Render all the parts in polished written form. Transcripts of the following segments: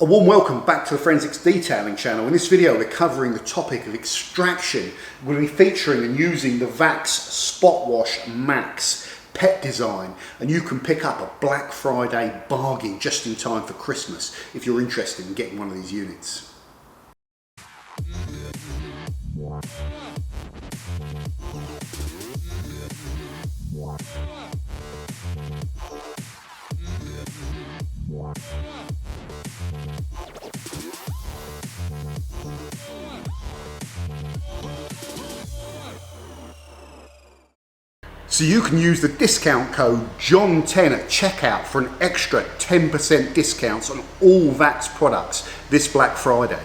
A warm welcome back to the Forensics Detailing channel. In this video we're covering the topic of extraction. We're going to be featuring and using the VAX SpotWash Max Pet-Design, and you can pick up a Black Friday bargain just in time for Christmas if you're interested in getting one of these units. So you can use the discount code JOHN10 at checkout for an extra 10% discounts on all VAX products this Black Friday.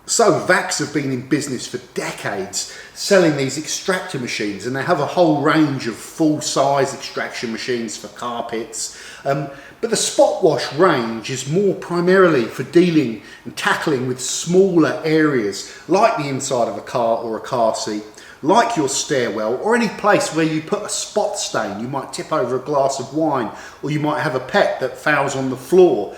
So VAX have been in business for decades selling these extractor machines, and they have a whole range of full-size extraction machines for carpets. But the SpotWash range is more primarily for dealing and tackling with smaller areas like the inside of a car or a car seat, like your stairwell, or any place where you put a spot stain. You might tip over a glass of wine, or you might have a pet that fouls on the floor.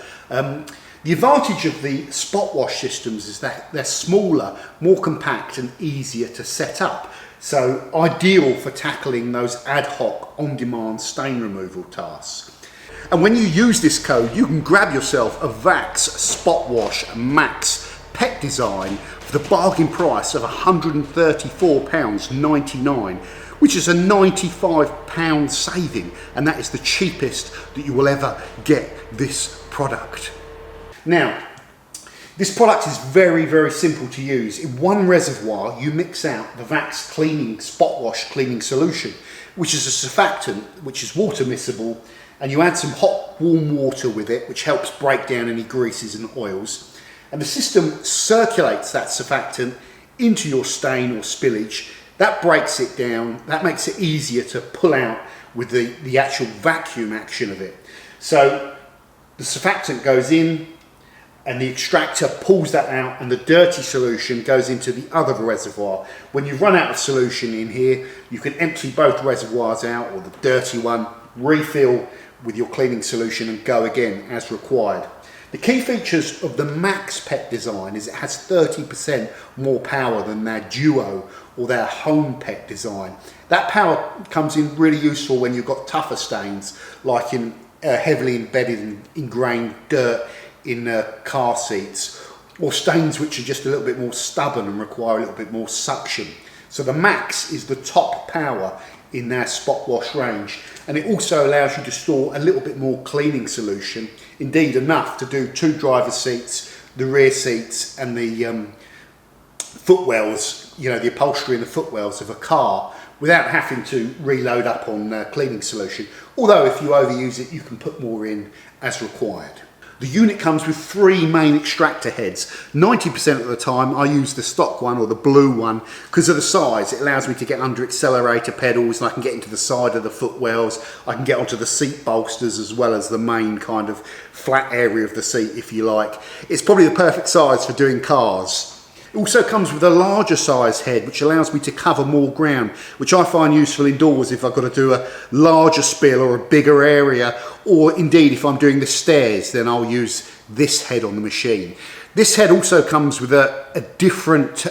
The advantage of the SpotWash systems is that they're smaller, more compact and easier to set up. So ideal for tackling those ad hoc on-demand stain removal tasks. And when you use this code, you can grab yourself a VAX SpotWash Max Pet-Design for the bargain price of £134.99, which is a £95 saving, and that is the cheapest that you will ever get this product. Now, this product is very, very simple to use. In one reservoir, you mix out the VAX SpotWash cleaning solution, which is a surfactant, which is water miscible, and you add some hot, warm water with it, which helps break down any greases and oils. And the system circulates that surfactant into your stain or spillage. That breaks it down. That makes it easier to pull out with the actual vacuum action of it. So the surfactant goes in, and the extractor pulls that out, and the dirty solution goes into the other reservoir. When you run out of solution in here, you can empty both reservoirs out, or the dirty one, refill with your cleaning solution and go again as required. The key features of the Max Pet-Design is it has 30% more power than their Duo or their Home Pet-Design. That power comes in really useful when you've got tougher stains, like in heavily embedded and ingrained dirt in car seats, or stains which are just a little bit more stubborn and require a little bit more suction. So the Max is the top power in their SpotWash range, and it also allows you to store a little bit more cleaning solution, indeed enough to do 2 driver seats, the rear seats and the footwells, you know, the upholstery and the footwells of a car, without having to reload up on cleaning solution. Although if you overuse it, you can put more in as required. The unit comes with 3 main extractor heads. 90% of the time I use the stock one or the blue one because of the size. It allows me to get under accelerator pedals, and I can get into the side of the footwells. I can get onto the seat bolsters as well as the main kind of flat area of the seat, if you like. It's probably the perfect size for doing cars. It also comes with a larger size head, which allows me to cover more ground, which I find useful indoors if I've got to do a larger spill or a bigger area, or indeed if I'm doing the stairs, then I'll use this head on the machine. This head also comes with a different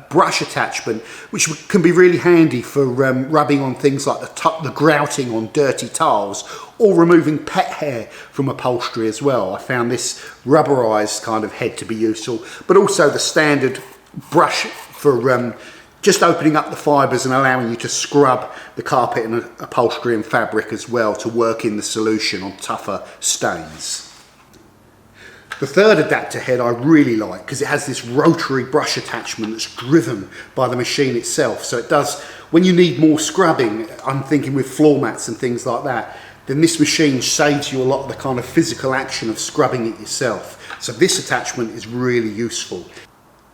brush attachment, which can be really handy for rubbing on things like the grouting on dirty tiles, or removing pet hair from upholstery as well. I found this rubberized kind of head to be useful, but also the standard brush for just opening up the fibers and allowing you to scrub the carpet and upholstery and fabric as well to work in the solution on tougher stains. The third adapter head I really like because it has this rotary brush attachment that's driven by the machine itself. So it does, when you need more scrubbing, I'm thinking with floor mats and things like that, then this machine saves you a lot of the kind of physical action of scrubbing it yourself. So this attachment is really useful.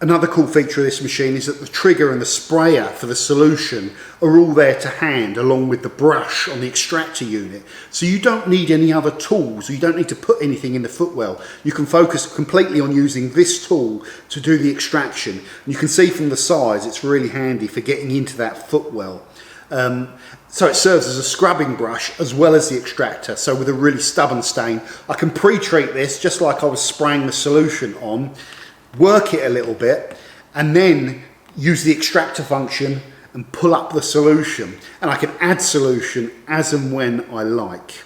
Another cool feature of this machine is that the trigger and the sprayer for the solution are all there to hand, along with the brush on the extractor unit. So you don't need any other tools, or you don't need to put anything in the footwell. You can focus completely on using this tool to do the extraction. And you can see from the size, it's really handy for getting into that footwell. So it serves as a scrubbing brush as well as the extractor. So with a really stubborn stain, I can pre-treat this just like I was spraying the solution on, work it a little bit, and then use the extractor function and pull up the solution. And I can add solution as and when I like.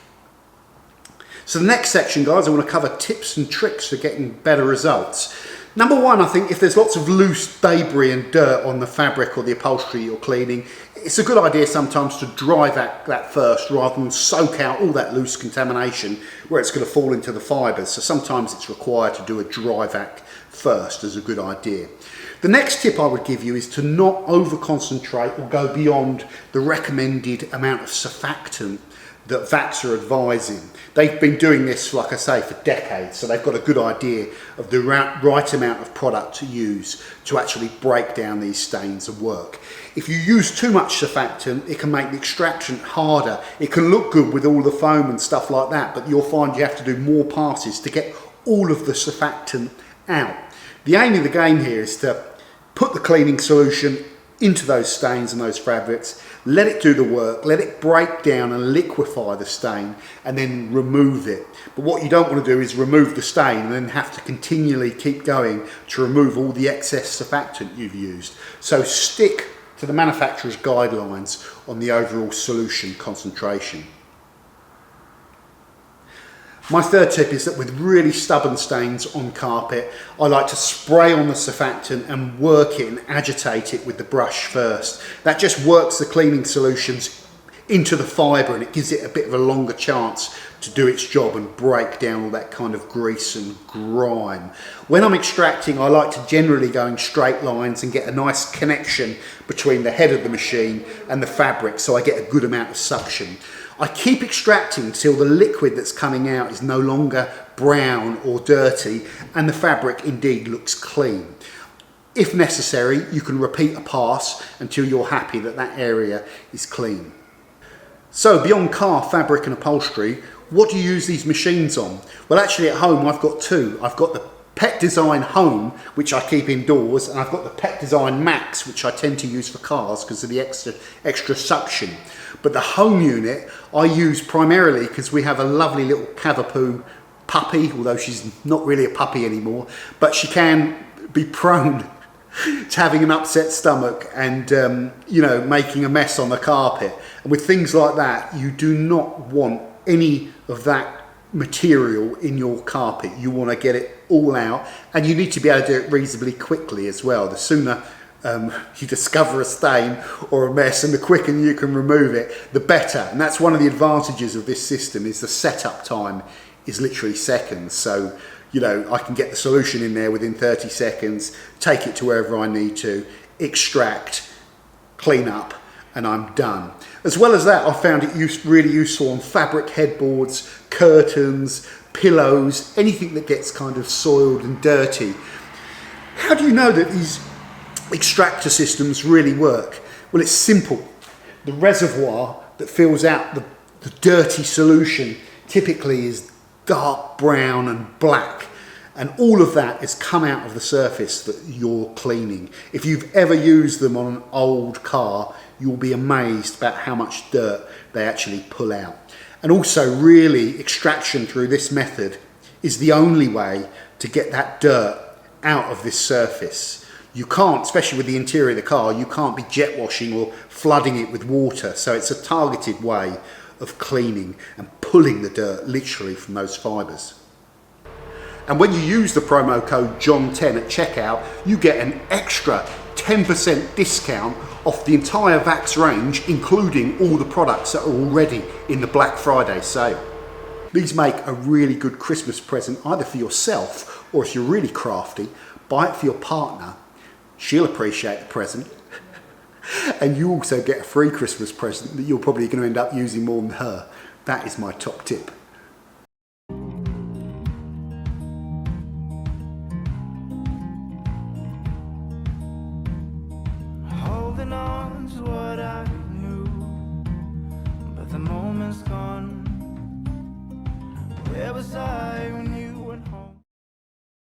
So the next section, guys, I want to cover tips and tricks for getting better results. Number one, I think if there's lots of loose debris and dirt on the fabric or the upholstery you're cleaning, it's a good idea sometimes to dry that first rather than soak out all that loose contamination where it's going to fall into the fibres. So sometimes it's required to do a dry vac first as a good idea. The next tip I would give you is to not over concentrate or go beyond the recommended amount of surfactant that vacs are advising. They've been doing this, like I say, for decades, so they've got a good idea of the right amount of product to use to actually break down these stains and work. If you use too much surfactant, it can make the extraction harder. It can look good with all the foam and stuff like that, but you'll find you have to do more passes to get all of the surfactant out. The aim of the game here is to put the cleaning solution into those stains and those fabrics, let it do the work, let it break down and liquefy the stain, and then remove it. But what you don't want to do is remove the stain and then have to continually keep going to remove all the excess surfactant you've used. So stick to the manufacturer's guidelines on the overall solution concentration. My third tip is that with really stubborn stains on carpet, I like to spray on the surfactant and work it and agitate it with the brush first. That just works the cleaning solutions into the fibre and it gives it a bit of a longer chance to do its job and break down all that kind of grease and grime. When I'm extracting, I like to generally go in straight lines and get a nice connection between the head of the machine and the fabric so I get a good amount of suction. I keep extracting till the liquid that's coming out is no longer brown or dirty and the fabric indeed looks clean. If necessary, you can repeat a pass until you're happy that that area is clean. So beyond car, fabric and upholstery, what do you use these machines on? Well, actually at home I've got two. I've got the Pet-Design Home, which I keep indoors, and I've got the Pet-Design Max, which I tend to use for cars because of the extra suction. But the home unit I use primarily because we have a lovely little Cavapoo puppy, although she's not really a puppy anymore, but she can be prone to having an upset stomach and you know, making a mess on the carpet. And with things like that, you do not want any of that material in your carpet. You want to get it all out, and you need to be able to do it reasonably quickly as well. The sooner you discover a stain or a mess and the quicker you can remove it, the better. And that's one of the advantages of this system, is the setup time is literally seconds. So, you know, I can get the solution in there within 30 seconds, take it to wherever I need to, extract, clean up, and I'm done. As well as that, I found it really useful on fabric headboards, curtains, pillows, anything that gets kind of soiled and dirty. How do you know that these extractor systems really work? Well, it's simple. The reservoir that fills out the dirty solution typically is dark brown and black, and all of that has come out of the surface that you're cleaning. If you've ever used them on an old car, you'll be amazed about how much dirt they actually pull out. And also, really, extraction through this method is the only way to get that dirt out of this surface. You can't, especially with the interior of the car, you can't be jet washing or flooding it with water. So it's a targeted way of cleaning and pulling the dirt literally from those fibres. And when you use the promo code JOHN10 at checkout, you get an extra 10% discount off the entire Vax range, including all the products that are already in the Black Friday sale. These make a really good Christmas present, either for yourself, or if you're really crafty, buy it for your partner. She'll appreciate the present. And you also get a free Christmas present that you're probably going to end up using more than her. That is my top tip. Holding on to what I knew, but the moment's gone. Where was I when you